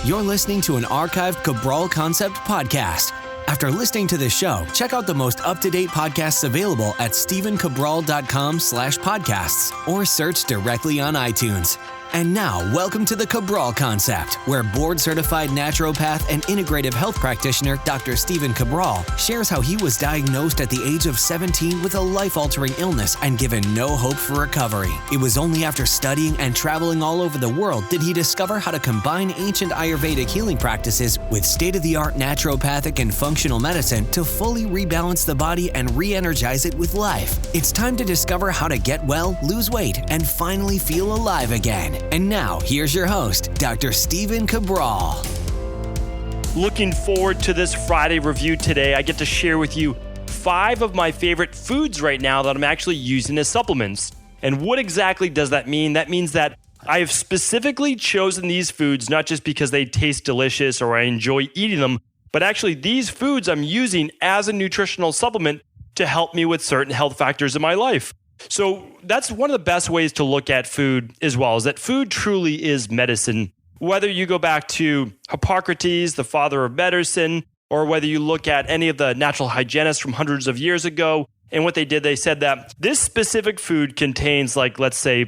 You're listening to an archived Cabral Concept podcast. After listening to this show, check out the most up-to-date podcasts available at stephencabral.com/podcasts or search directly on iTunes. And now, welcome to the Cabral Concept, where board-certified naturopath and integrative health practitioner Dr. Stephen Cabral shares how he was diagnosed at the age of 17 with a life-altering illness and given no hope for recovery. It was only after studying and traveling all over the world did he discover how to combine ancient Ayurvedic healing practices with state-of-the-art naturopathic and functional medicine to fully rebalance the body and re-energize it with life. It's time to discover how to get well, lose weight, and finally feel alive again. And now, here's your host, Dr. Stephen Cabral. Looking forward to this Friday review today. I get to share with you 5 of my favorite foods right now that I'm actually using as supplements. And what exactly does that mean? That means that I have specifically chosen these foods not just because they taste delicious or I enjoy eating them, but actually these foods I'm using as a nutritional supplement to help me with certain health factors in my life. So that's one of the best ways to look at food as well, is that food truly is medicine. Whether you go back to Hippocrates, the father of medicine, or whether you look at any of the natural hygienists from hundreds of years ago, and what they did, they said that this specific food contains, like, let's say,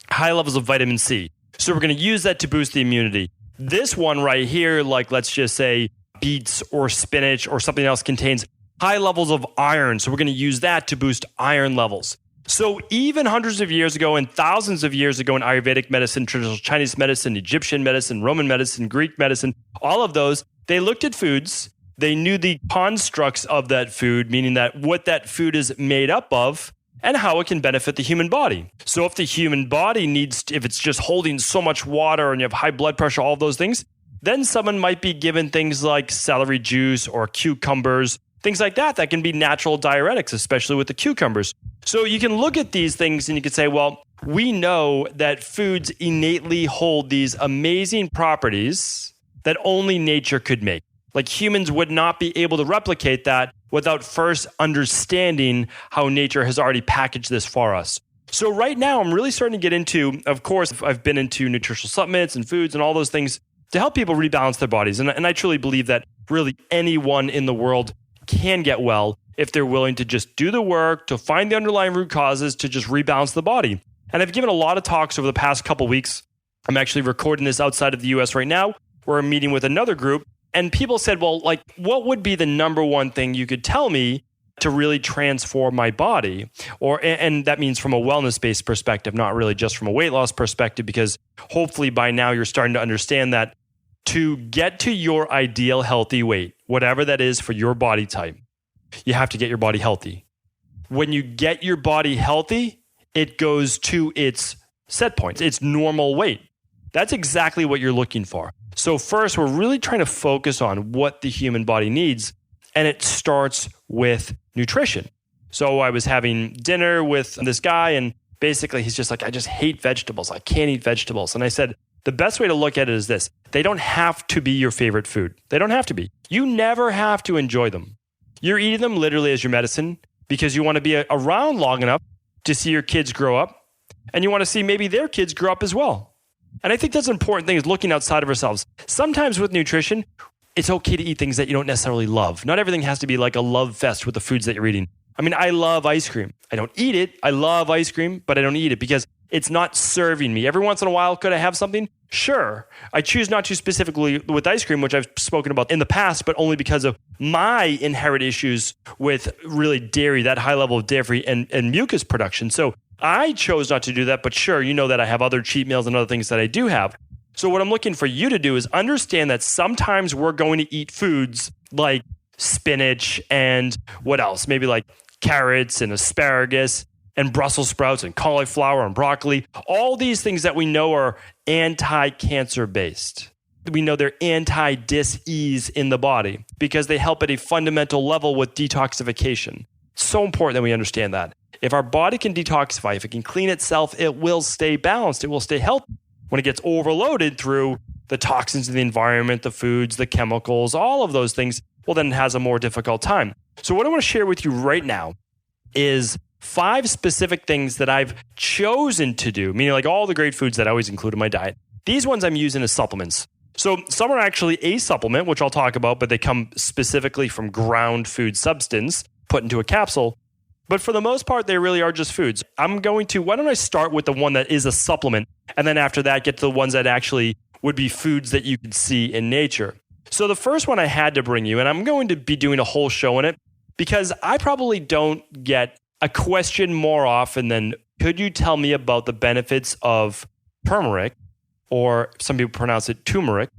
high levels of vitamin C. So we're going to use that to boost the immunity. This one right here, like, let's just say beets or spinach or something else, contains high levels of iron. So we're going to use that to boost iron levels. So even hundreds of years ago and thousands of years ago in Ayurvedic medicine, traditional Chinese medicine, Egyptian medicine, Roman medicine, Greek medicine, all of those, they looked at foods. They knew the constructs of that food, meaning that what that food is made up of and how it can benefit the human body. So if the human body if it's just holding so much water and you have high blood pressure, all of those things, then someone might be given things like celery juice or cucumbers, things like that can be natural diuretics, especially with the cucumbers. So you can look at these things and you can say, well, we know that foods innately hold these amazing properties that only nature could make. Like humans would not be able to replicate that without first understanding how nature has already packaged this for us. So right now, I'm really starting to get into, of course, I've been into nutritional supplements and foods and all those things to help people rebalance their bodies. And I truly believe that really anyone in the world can get well if they're willing to just do the work, to find the underlying root causes, to just rebalance the body. And I've given a lot of talks over the past couple weeks. I'm actually recording this outside of the US right now, where I'm meeting with another group. And people said, well, like, what would be the number one thing you could tell me to really transform my body? And that means from a wellness-based perspective, not really just from a weight loss perspective, because hopefully by now you're starting to understand that to get to your ideal healthy weight, whatever that is for your body type, you have to get your body healthy. When you get your body healthy, it goes to its set point, its normal weight. That's exactly what you're looking for. So first, we're really trying to focus on what the human body needs, and it starts with nutrition. So I was having dinner with this guy, and basically he's just like, I just hate vegetables. I can't eat vegetables. And I said, the best way to look at it is this. They don't have to be your favorite food. They don't have to be. You never have to enjoy them. You're eating them literally as your medicine because you want to be around long enough to see your kids grow up, and you want to see maybe their kids grow up as well. And I think that's an important thing, is looking outside of ourselves. Sometimes with nutrition, it's okay to eat things that you don't necessarily love. Not everything has to be like a love fest with the foods that you're eating. I mean, I love ice cream. I don't eat it. I love ice cream, but I don't eat it because it's not serving me. Every once in a while, could I have something? Sure. I choose not to specifically with ice cream, which I've spoken about in the past, but only because of my inherent issues with really dairy, that high level of dairy and mucus production. So I chose not to do that, but sure, you know that I have other cheat meals and other things that I do have. So what I'm looking for you to do is understand that sometimes we're going to eat foods like spinach and what else? Maybe like carrots and asparagus and Brussels sprouts and cauliflower and broccoli. All these things that we know are anti-cancer based. We know they're anti-dis-ease in the body because they help at a fundamental level with detoxification. It's so important that we understand that. If our body can detoxify, if it can clean itself, it will stay balanced. It will stay healthy. When it gets overloaded through the toxins in the environment, the foods, the chemicals, all of those things, well, then it has a more difficult time. So what I want to share with you right now is 5 specific things that I've chosen to do, meaning like all the great foods that I always include in my diet. These ones I'm using as supplements. So some are actually a supplement, which I'll talk about, but they come specifically from ground food substance put into a capsule. But for the most part, they really are just foods. Why don't I start with the one that is a supplement, and then after that, get to the ones that actually would be foods that you could see in nature. So the first one I had to bring you, and I'm going to be doing a whole show on it, because I probably don't get a question more often than, could you tell me about the benefits of turmeric, or some people pronounce it turmeric,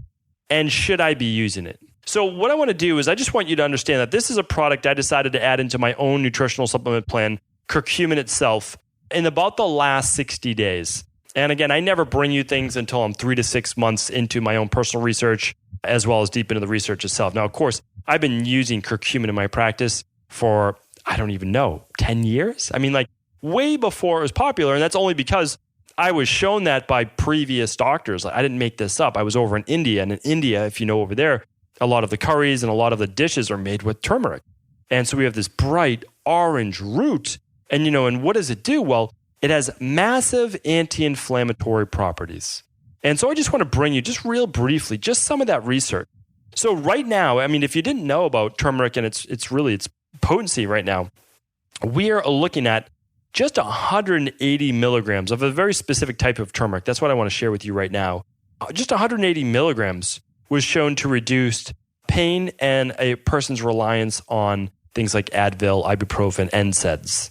and should I be using it? So what I want to do is I just want you to understand that this is a product I decided to add into my own nutritional supplement plan, curcumin itself, in about the last 60 days. And again, I never bring you things until I'm 3 to 6 months into my own personal research, as well as deep into the research itself. Now, of course, I've been using curcumin in my practice for, I don't even know, 10 years? I mean, like way before it was popular. And that's only because I was shown that by previous doctors. I didn't make this up. I was over in India. And in India, if you know over there, a lot of the curries and a lot of the dishes are made with turmeric. And so we have this bright orange root. And what does it do? Well, it has massive anti-inflammatory properties. And so I just want to bring you just real briefly, just some of that research. So right now, I mean, if you didn't know about turmeric and its potency right now, we are looking at just 180 milligrams of a very specific type of turmeric. That's what I want to share with you right now. Just 180 milligrams was shown to reduce pain and a person's reliance on things like Advil, ibuprofen, NSAIDs.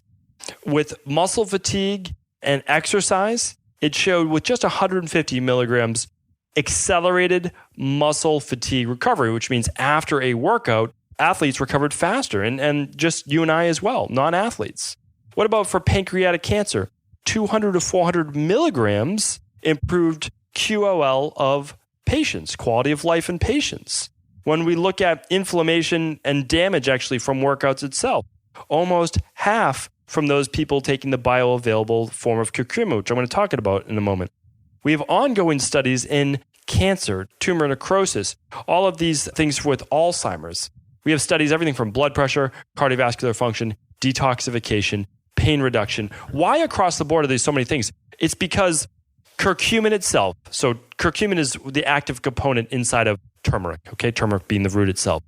With muscle fatigue and exercise, it showed with just 150 milligrams accelerated muscle fatigue recovery, which means after a workout, athletes recovered faster, and just you and I as well, non-athletes. What about for pancreatic cancer? 200 to 400 milligrams improved QOL of patients, quality of life in patients. When we look at inflammation and damage actually from workouts itself, almost half from those people taking the bioavailable form of curcumin, which I'm going to talk about in a moment. We have ongoing studies in cancer, tumor necrosis, all of these things with Alzheimer's. We have studies, everything from blood pressure, cardiovascular function, detoxification, pain reduction. Why across the board are there so many things? It's because curcumin itself, so curcumin is the active component inside of turmeric, okay? Turmeric being the root itself,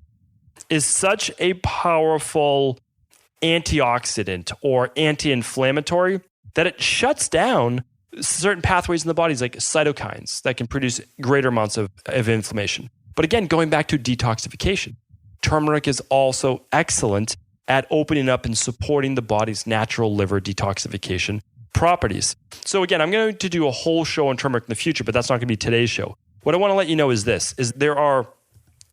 is such a powerful antioxidant or anti-inflammatory that it shuts down certain pathways in the bodies like cytokines that can produce greater amounts of inflammation. But again, going back to detoxification, turmeric is also excellent at opening up and supporting the body's natural liver detoxification properties. So again, I'm going to do a whole show on turmeric in the future, but that's not going to be today's show. What I want to let you know is this, is there are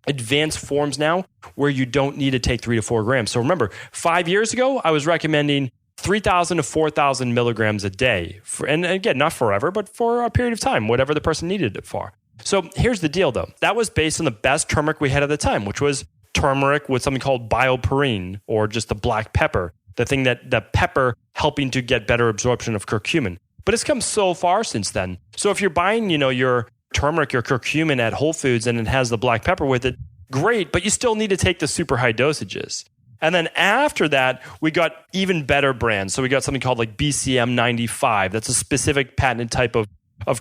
advanced forms now where you don't need to take 3 to 4 grams. So remember, 5 years ago, I was recommending 3,000 to 4,000 milligrams a day. And again, not forever, but for a period of time, whatever the person needed it for. So here's the deal though. That was based on the best turmeric we had at the time, which was turmeric with something called bioperine, or just the black pepper, the thing that the pepper helping to get better absorption of curcumin. But it's come so far since then. So if you're buying, your turmeric or curcumin at Whole Foods and it has the black pepper with it, great, but you still need to take the super high dosages. And then after that, we got even better brands. So we got something called like BCM 95. That's a specific patented type of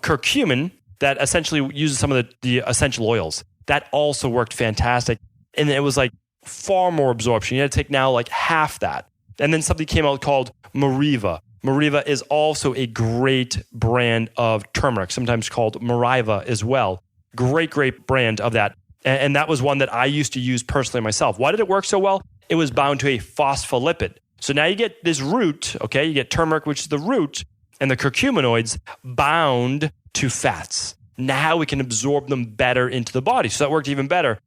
curcumin that essentially uses some of the essential oils. That also worked fantastic. And it was like far more absorption. You had to take now like half that. And then something came out called Mariva. Mariva is also a great brand of turmeric, sometimes called Mariva as well. Great brand of that. And that was one that I used to use personally myself. Why did it work so well? It was bound to a phospholipid. So now you get this root, okay? You get turmeric, which is the root, and the curcuminoids bound to fats. Now we can absorb them better into the body. So that worked even better.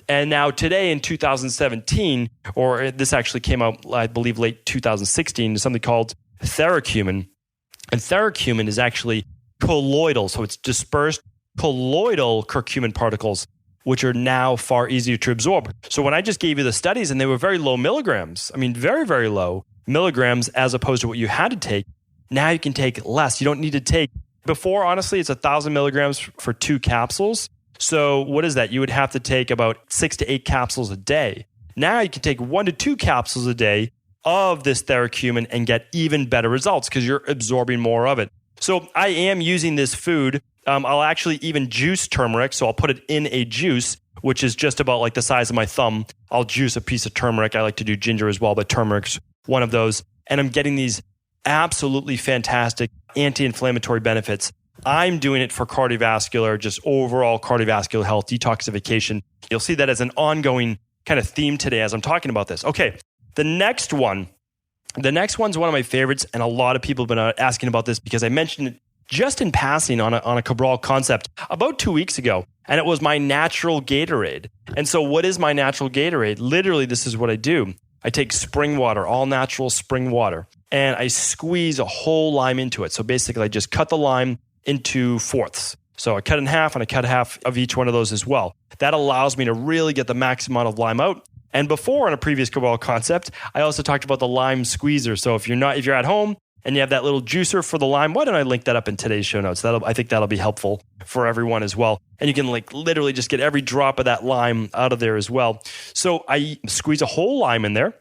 And now today in 2017, or this actually came out, I believe, late 2016, is something called theracumin. And theracumin is actually colloidal. So it's dispersed colloidal curcumin particles, which are now far easier to absorb. So when I just gave you the studies and they were very low milligrams, I mean, very, very low milligrams as opposed to what you had to take, now you can take less. You don't need to take, before, honestly, it's 1,000 milligrams for 2 capsules. So what is that? You would have to take about 6 to 8 capsules a day. Now you can take 1 to 2 capsules a day of this theracumin and get even better results because you're absorbing more of it. So I am using this food I'll actually even juice turmeric. So I'll put it in a juice, which is just about like the size of my thumb. I'll juice a piece of turmeric. I like to do ginger as well, but turmeric's one of those. And I'm getting these absolutely fantastic anti-inflammatory benefits. I'm doing it for cardiovascular, just overall cardiovascular health, detoxification. You'll see that as an ongoing kind of theme today as I'm talking about this. Okay, the next one's one of my favorites, and a lot of people have been asking about this because I mentioned it just in passing on a Cabral concept about 2 weeks ago, and it was my natural Gatorade. And so what is my natural Gatorade? Literally, this is what I do. I take spring water, all natural spring water, and I squeeze a whole lime into it. So basically, I just cut the lime into fourths. So I cut in half, and I cut half of each one of those as well. That allows me to really get the max amount of lime out. And before, on a previous Cabral concept, I also talked about the lime squeezer. So if you're at home and you have that little juicer for the lime, why don't I link that up in today's show notes? I think that'll be helpful for everyone as well. And you can like literally just get every drop of that lime out of there as well. So I squeeze a whole lime in there,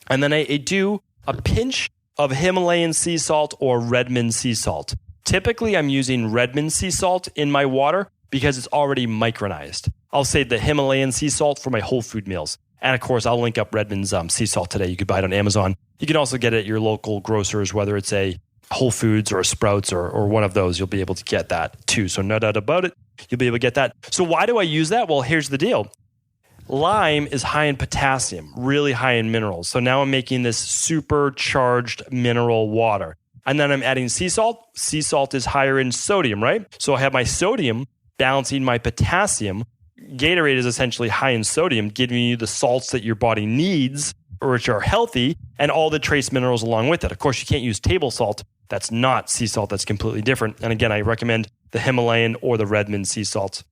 and then I do a pinch of Himalayan sea salt or Redmond sea salt. Typically, I'm using Redmond sea salt in my water because it's already micronized. I'll save the Himalayan sea salt for my whole food meals. And of course, I'll link up Redmond's sea salt today. You could buy it on Amazon. You can also get it at your local grocers, whether it's a Whole Foods or a Sprouts or one of those. You'll be able to get that too. So no doubt about it, you'll be able to get that. So why do I use that? Well, here's the deal. Lime is high in potassium, really high in minerals. So now I'm making this supercharged mineral water. And then I'm adding sea salt. Sea salt is higher in sodium, right? So I have my sodium balancing my potassium. Gatorade is essentially high in sodium, giving you the salts that your body needs, which are healthy, and all the trace minerals along with it. Of course, you can't use table salt. That's not sea salt. That's completely different. And again, I recommend the Himalayan or the Redmond sea salts.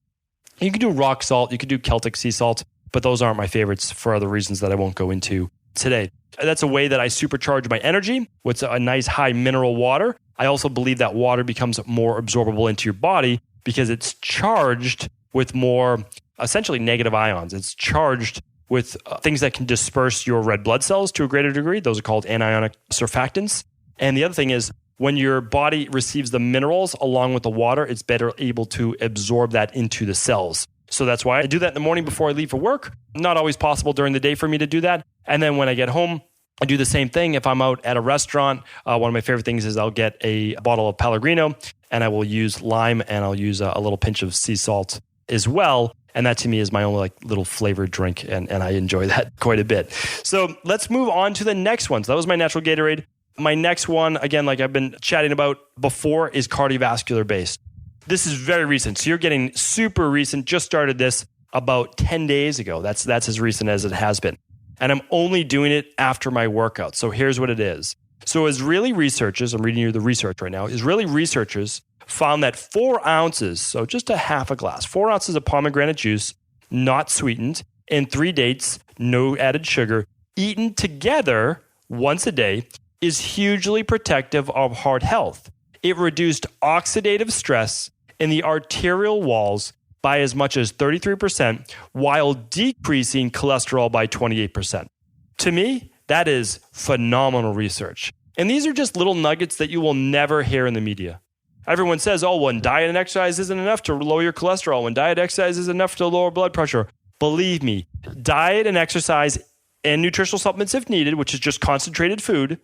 You can do rock salt. You can do Celtic sea salt, but those aren't my favorites for other reasons that I won't go into today. That's a way that I supercharge my energy with a nice high mineral water. I also believe that water becomes more absorbable into your body because it's charged with more essentially negative ions. It's charged with things that can disperse your red blood cells to a greater degree. Those are called anionic surfactants. And the other thing is when your body receives the minerals along with the water, it's better able to absorb that into the cells. So that's why I do that in the morning before I leave for work. Not always possible during the day for me to do that. And then when I get home, I do the same thing. If I'm out at a restaurant, one of my favorite things is I'll get a bottle of Pellegrino and I will use lime and I'll use a little pinch of sea salt as well. And that to me is my only like little flavored drink. And I enjoy that quite a bit. So let's move on to the next one. So that was my natural Gatorade. My next one, again, like I've been chatting about before, is cardiovascular based. This is very recent. So you're getting super recent. Just started this about 10 days ago. That's as recent as it has been. And I'm only doing it after my workout. So here's what it is. So Israeli researchers, I'm reading you the research right now. Israeli researchers found that 4 ounces, so just a half a glass, 4 ounces of pomegranate juice, not sweetened, and 3 dates, no added sugar, eaten together once a day is hugely protective of heart health. It reduced oxidative stress in the arterial walls by as much as 33% while decreasing cholesterol by 28%. To me, that is phenomenal research. And these are just little nuggets that you will never hear in the media. Everyone says, oh, when diet and exercise isn't enough to lower your cholesterol, when diet and exercise is enough to lower blood pressure. Believe me, diet and exercise and nutritional supplements if needed, which is just concentrated food,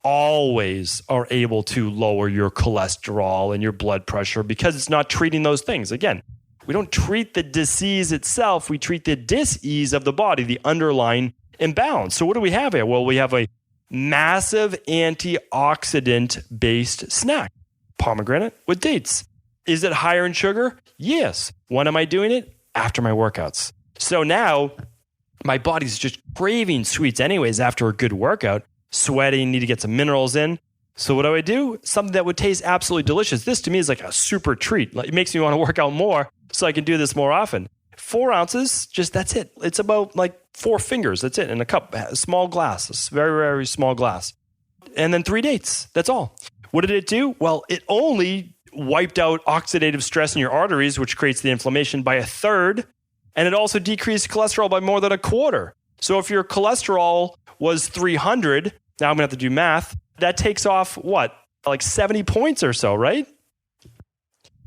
always are able to lower your cholesterol and your blood pressure because it's not treating those things. Again, we don't treat the disease itself. We treat the dis-ease of the body, the underlying imbalance. So what do we have here? Well, we have a massive antioxidant-based snack, pomegranate with dates. Is it higher in sugar? Yes. When am I doing it? After my workouts. So now my body's just craving sweets anyways after a good workout, sweating, need to get some minerals in. So what do? Something that would taste absolutely delicious. This to me is like a super treat. It makes me want to work out more so I can do this more often. 4 ounces, just that's it. It's about like 4 fingers. That's it in a cup, a small glass, a very, very small glass. And then 3 dates. That's all. What did it do? Well, it only wiped out oxidative stress in your arteries, which creates the inflammation, by 1/3. And it also decreased cholesterol by more than 1/4. So if your cholesterol was 300, now I'm going to have to do math, that takes off what? Like 70 points or so, right?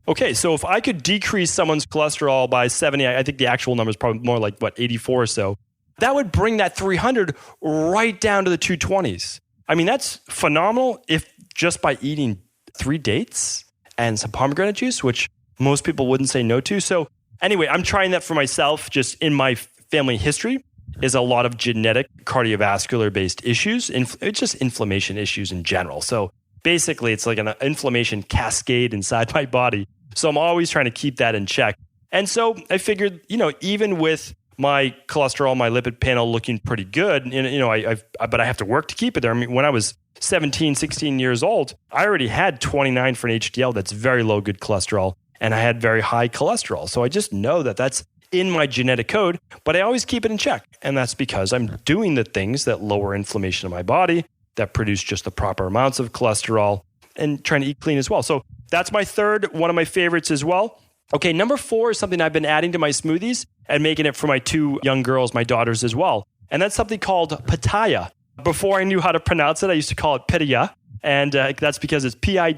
Okay, so if I could decrease someone's cholesterol by 70, I think the actual number is probably more like, 84 or so, that would bring that 300 right down to the 220s. I mean, that's phenomenal if just by eating 3 dates and some pomegranate juice, which most people wouldn't say no to. So anyway, I'm trying that for myself. Just in my family history is a lot of genetic cardiovascular based issues. It's just inflammation issues in general. So basically, it's like an inflammation cascade inside my body. So I'm always trying to keep that in check. And so I figured, even with my cholesterol, my lipid panel looking pretty good, but I have to work to keep it there. I mean, when I was 17, 16 years old, I already had 29 for an HDL. That's very low good cholesterol. And I had very high cholesterol. So I just know that that's in my genetic code, but I always keep it in check. And that's because I'm doing the things that lower inflammation in my body, that produce just the proper amounts of cholesterol, and trying to eat clean as well. So that's my third, one of my favorites as well. Okay, number 4 is something I've been adding to my smoothies and making it for my 2 young girls, my daughters as well. And that's something called pitaya. Before I knew how to pronounce it, I used to call it pitaya. And that's because it's Pitaya,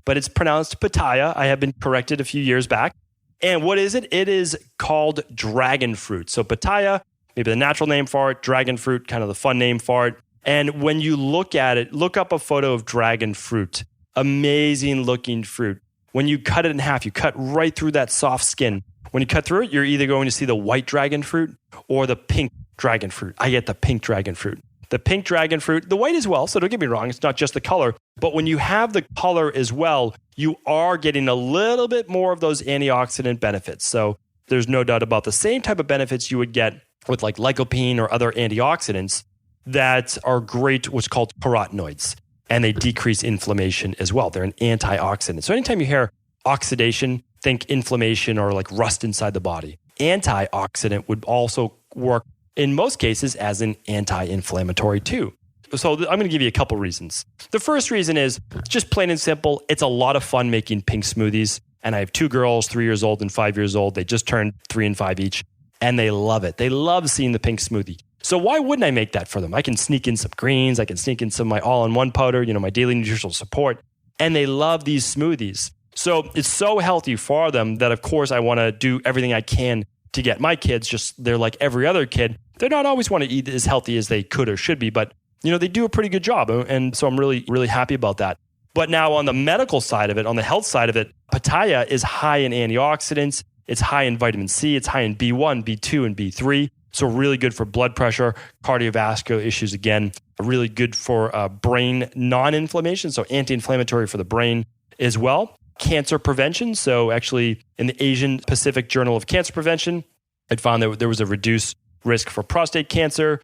but it's pronounced pitaya. I have been corrected a few years back. And what is it? It is called dragon fruit. So pitaya, maybe the natural name for it, dragon fruit, kind of the fun name for it. And when you look at it, look up a photo of dragon fruit. Amazing looking fruit. When you cut it in half, you cut right through that soft skin. When you cut through it, you're either going to see the white dragon fruit or the pink dragon fruit. I get the pink dragon fruit. The pink dragon fruit, the white as well, so don't get me wrong, it's not just the color, but when you have the color as well, you are getting a little bit more of those antioxidant benefits. So there's no doubt about the same type of benefits you would get with like lycopene or other antioxidants that are great, what's called carotenoids, and they decrease inflammation as well. They're an antioxidant. So anytime you hear oxidation, think inflammation or like rust inside the body. Antioxidant would also work in most cases as an anti-inflammatory too. So I'm going to give you a couple reasons. The first reason is just plain and simple. It's a lot of fun making pink smoothies. And I have 2 girls, 3 years old and 5 years old. They just turned 3 and 5 each. And they love it. They love seeing the pink smoothie. So why wouldn't I make that for them? I can sneak in some greens. I can sneak in some of my all-in-one powder, my daily nutritional support. And they love these smoothies. So it's so healthy for them that, of course, I want to do everything I can to get my kids. They're like every other kid. They're not always want to eat as healthy as they could or should be, but they do a pretty good job. And so I'm really, really happy about that. But now on the medical side of it, on the health side of it, pitaya is high in antioxidants. It's high in vitamin C. It's high in B1, B2, and B3. So really good for blood pressure, cardiovascular issues again. Really good for brain non-inflammation, so anti-inflammatory for the brain as well. Cancer prevention. So actually in the Asian Pacific Journal of Cancer Prevention, it found that there was a reduced risk for prostate cancer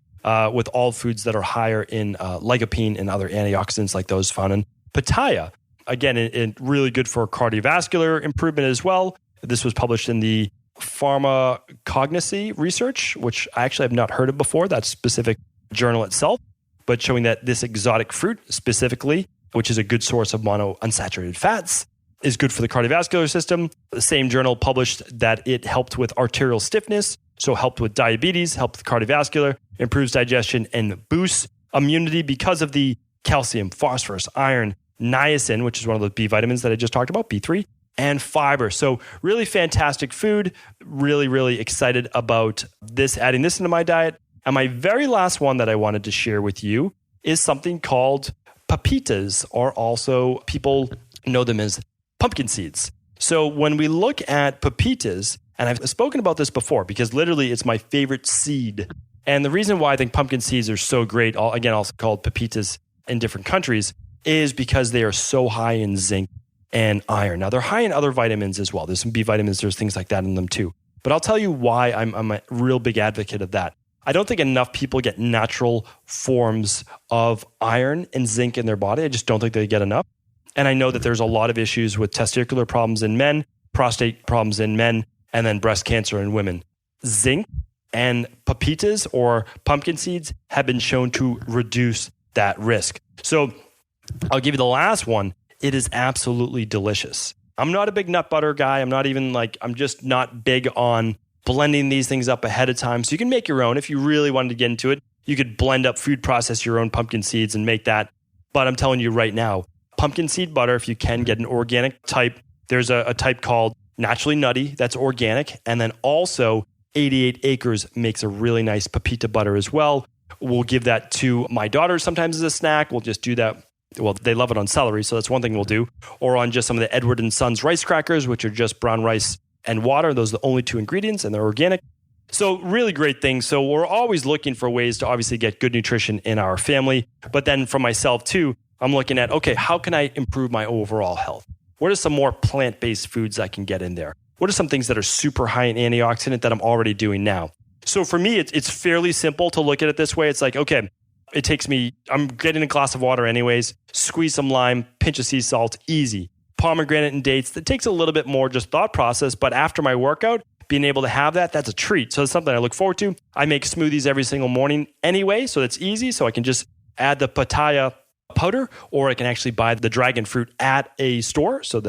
with all foods that are higher in lycopene and other antioxidants like those found in pitaya. Again, it really good for cardiovascular improvement as well. This was published in the Pharmacognosy research, which I actually have not heard of before, that specific journal itself, but showing that this exotic fruit specifically, which is a good source of monounsaturated fats, is good for the cardiovascular system. The same journal published that it helped with arterial stiffness, so helped with diabetes, helped with cardiovascular, improves digestion, and boosts immunity because of the calcium, phosphorus, iron, niacin, which is one of the B vitamins that I just talked about, B3, and fiber. So really fantastic food. Really, really excited about this, adding this into my diet. And my very last one that I wanted to share with you is something called pepitas, or also people know them as pumpkin seeds. So when we look at pepitas, and I've spoken about this before because literally it's my favorite seed. And the reason why I think pumpkin seeds are so great, again, also called pepitas in different countries, is because they are so high in zinc and iron. Now, they're high in other vitamins as well. There's some B vitamins, there's things like that in them too. But I'll tell you why I'm a real big advocate of that. I don't think enough people get natural forms of iron and zinc in their body. I just don't think they get enough. And I know that there's a lot of issues with testicular problems in men, prostate problems in men, and then breast cancer in women. Zinc and pepitas or pumpkin seeds have been shown to reduce that risk. So I'll give you the last one. It is absolutely delicious. I'm not a big nut butter guy. I'm just not big on blending these things up ahead of time. So you can make your own. If you really wanted to get into it, you could blend up, food process your own pumpkin seeds and make that. But I'm telling you right now, pumpkin seed butter, if you can get an organic type. There's a type called Naturally Nutty that's organic. And then also 88 Acres makes a really nice pepita butter as well. We'll give that to my daughter sometimes as a snack. We'll just do that. Well, they love it on celery, so that's one thing we'll do. Or on just some of the Edward & Sons rice crackers, which are just brown rice and water. Those are the only 2 ingredients, and they're organic. So really great things. So we're always looking for ways to obviously get good nutrition in our family. But then for myself too, I'm looking at, okay, how can I improve my overall health? What are some more plant-based foods I can get in there? What are some things that are super high in antioxidant that I'm already doing now? So for me, it's fairly simple to look at it this way. It's like, okay, it takes me, I'm getting a glass of water anyways, squeeze some lime, pinch of sea salt, easy. Pomegranate and dates, that takes a little bit more just thought process, but after my workout, being able to have that, that's a treat. So it's something I look forward to. I make smoothies every single morning anyway, so it's easy. So I can just add the pitaya powder, or I can actually buy the dragon fruit at a store. So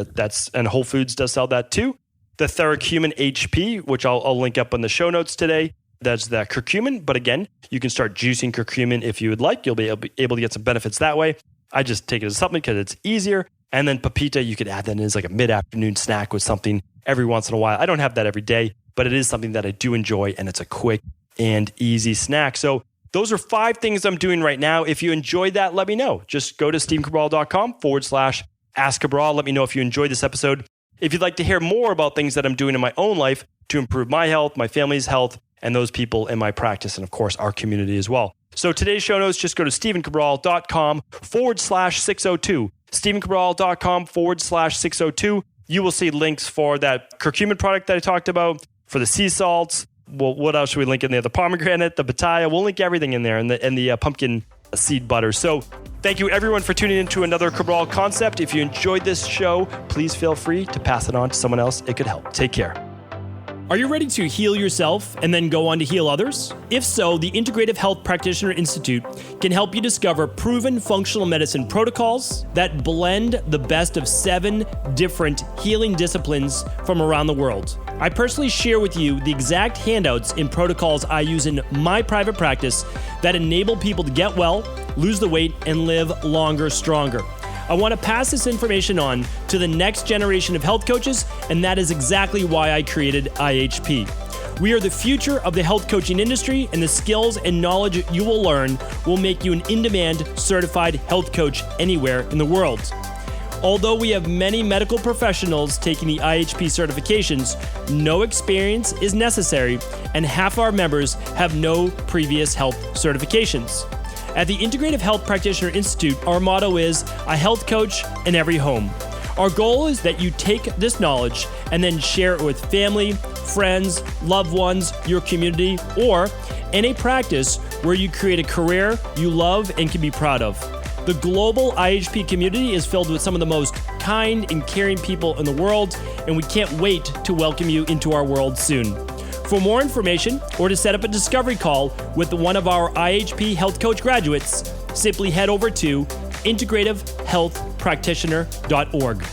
and Whole Foods does sell that too. The Theracumin HP, which I'll link up in the show notes today. That's the curcumin. But again, you can start juicing curcumin if you would like. You'll be able to get some benefits that way. I just take it as a supplement because it's easier. And then pepita, you could add that in as like a mid-afternoon snack with something every once in a while. I don't have that every day, but it is something that I do enjoy, and it's a quick and easy snack. So those are 5 things I'm doing right now. If you enjoyed that, let me know. Just go to stevencabral.com/Ask Cabral. Let me know if you enjoyed this episode. If you'd like to hear more about things that I'm doing in my own life to improve my health, my family's health, and those people in my practice, and of course, our community as well. So today's show notes, just go to stevencabral.com/602. stevencabral.com/602. You will see links for that curcumin product that I talked about, for the sea salts. Well, what else should we link in there? The pomegranate, the pitaya. We'll link everything in there, and the pumpkin seed butter. So thank you everyone for tuning into another Cabral Concept. If you enjoyed this show, please feel free to pass it on to someone else. It could help. Take care. Are you ready to heal yourself and then go on to heal others? If so, the Integrative Health Practitioner Institute can help you discover proven functional medicine protocols that blend the best of 7 different healing disciplines from around the world. I personally share with you the exact handouts and protocols I use in my private practice that enable people to get well, lose the weight, and live longer, stronger. I want to pass this information on to the next generation of health coaches, and that is exactly why I created IHP. We are the future of the health coaching industry, and the skills and knowledge you will learn will make you an in-demand certified health coach anywhere in the world. Although we have many medical professionals taking the IHP certifications, no experience is necessary, and half our members have no previous health certifications. At the Integrative Health Practitioner Institute, our motto is a health coach in every home. Our goal is that you take this knowledge and then share it with family, friends, loved ones, your community, or in a practice where you create a career you love and can be proud of. The global IHP community is filled with some of the most kind and caring people in the world, and we can't wait to welcome you into our world soon. For more information or to set up a discovery call with one of our IHP Health Coach graduates, simply head over to integrativehealthpractitioner.org.